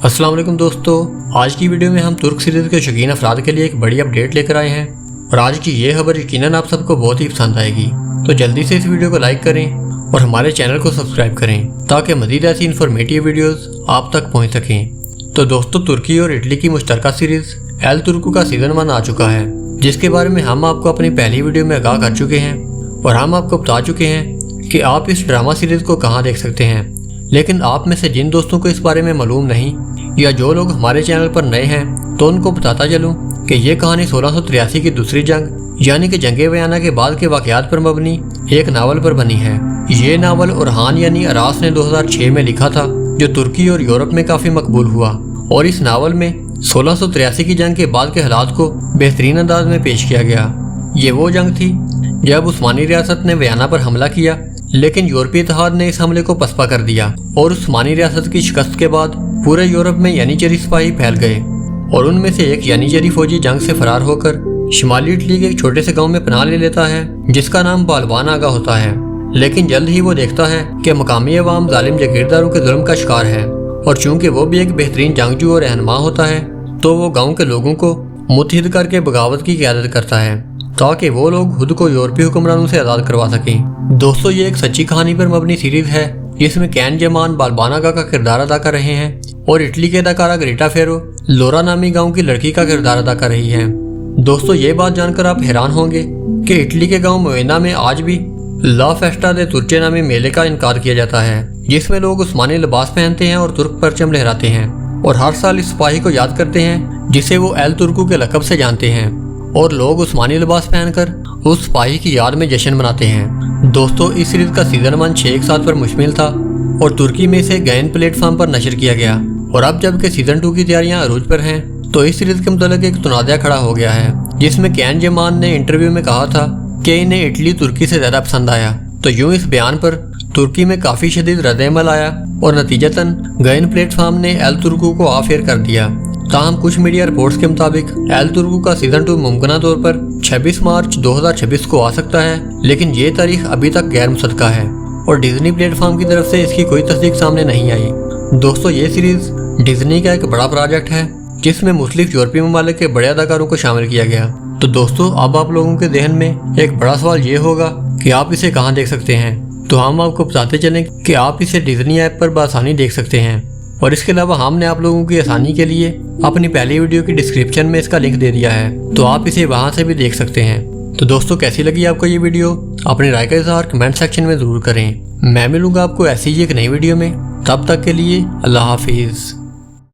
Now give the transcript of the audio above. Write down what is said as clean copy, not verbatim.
अस्सलाम वालेकुम दोस्तों, आज की वीडियो में हम तुर्क सीरीज़ के शौकीन अफराद के लिए एक बड़ी अपडेट लेकर आए हैं और आज की ये खबर यकीनन आप सबको बहुत ही पसंद आएगी। तो जल्दी से इस वीडियो को लाइक करें और हमारे चैनल को सब्सक्राइब करें ताकि मज़ीद ऐसी इन्फॉर्मेटिव वीडियोस आप तक पहुंच सकें। तो दोस्तों, तुर्की और इटली की मुश्तरका सीरीज़ एल तुर्को का सीज़न 1 आ चुका है, जिसके बारे में हम आपको अपनी पहली वीडियो में आगाह कर चुके हैं और हम आपको बता चुके हैं कि आप इस ड्रामा सीरीज़ को कहाँ देख सकते हैं। लेकिन आप में से जिन दोस्तों को इस बारे में मालूम नहीं या जो लोग हमारे चैनल पर नए हैं, तो उनको बताता चलूं कि ये कहानी 1683 की दूसरी जंग यानी कि जंगे वियना के बाद के वाक़यात पर मबनी एक नावल पर बनी है। ये नावल ओरहान यानी अरास ने 2006 में लिखा था, जो तुर्की और यूरोप में काफ़ी मकबूल हुआ और इस नावल में 1683 की जंग के बाद के हालात को बेहतरीन अंदाज में पेश किया गया। ये वो जंग थी जब उस्मानी रियासत ने वियना पर हमला किया, लेकिन यूरोपीय इत्तेहाद ने इस हमले को पसपा कर दिया और उस्मानी रियासत की शिकस्त के बाद पूरे यूरोप में यानीचरी सिपाही फैल गए और उनमें से एक यानीचरी फौजी जंग से फरार होकर शिमाली इटली के एक छोटे से गांव में पनाह ले लेता है जिसका नाम बालबान आगा होता है। लेकिन जल्द ही वो देखता है कि मकामी अवाम जालिम जागीरदारों के जुल्म का शिकार है और चूंकि वो भी एक बेहतरीन जंगजू और रहनुमा होता है, तो वो गाँव के लोगों को मुत्तहिद करके बगावत की क़यादत करता है ताकि वो लोग खुद को यूरोपीय हुक्मरानों से आज़ाद करवा सकें। दोस्तों, ये एक सच्ची कहानी पर मबनी सीरीज है जिसमें कैन जमान बालबान आगा का किरदार अदा कर रहे हैं और इटली के अदाकारा ग्रीटा फेरो लोरा नामी गांव की लड़की का किरदार अदा कर रही है। दोस्तों, ये बात जानकर आप हैरान होंगे कि इटली के गांव मोइना में आज भी ला फेस्टा दे तुर्चे नामी मेले का इनकार किया जाता है, जिसमें लोग उस्मानी लिबास पहनते हैं और तुर्क परचम लहराते हैं और हर साल इस सिपाही को याद करते हैं जिसे वो एल तुर्को के लक़ब से जानते हैं और लोग उस्मानी लिबास पहनकर उस सिपाही की याद में जश्न मनाते हैं। दोस्तों, इस सीरीज का सीजन 1 6 साल पर मुश्तमिल था और तुर्की में इसे गैन प्लेटफॉर्म पर नशर किया गया और अब जबकि सीजन 2 की तैयारियां अरूज पर हैं, तो इस सीरीज के मुतालिक एक तनाज़ा खड़ा हो गया है जिसमें कैन जमान ने इंटरव्यू में कहा था कि इन्हें इटली तुर्की से ज़्यादा पसंद आया। तो यूँ इस बयान पर तुर्की में काफ़ी शदीद रद्द-ए-अमल आया और नतीजतन गैन प्लेटफॉर्म ने एल तुर्को को ऑफ एयर कर दिया। ताहम कुछ मीडिया रिपोर्ट्स के मुताबिक एल तुर्को का सीजन 2 मुमकिना तौर पर 26 मार्च 2026 को आ सकता है, लेकिन ये तारीख अभी तक गैर मुसद्दका है और डिज्नी प्लेटफॉर्म की तरफ से इसकी कोई तस्दीक सामने नहीं आई। दोस्तों, ये सीरीज डिज्नी का एक बड़ा प्रोजेक्ट है जिसमें मुख्तलिफ यूरोपीय ममालिक के बड़े अदाकारों को शामिल किया गया। तो दोस्तों, अब आप लोगों के जहन में एक बड़ा सवाल ये होगा कि आप इसे कहाँ देख सकते हैं। तो हम आपको बताते चलें कि आप इसे डिज्नी ऐप पर बआसानी देख सकते हैं और इसके अलावा हमने आप लोगों की आसानी के लिए अपनी पहली वीडियो की डिस्क्रिप्शन में इसका लिंक दे दिया है, तो आप इसे वहां से भी देख सकते हैं। तो दोस्तों, कैसी लगी आपको ये वीडियो? अपनी राय का इज़हार कमेंट सेक्शन में ज़रूर करें। मैं मिलूंगा आपको ऐसी ही एक नई वीडियो में। तब तक के लिए अल्लाह हाफिज़।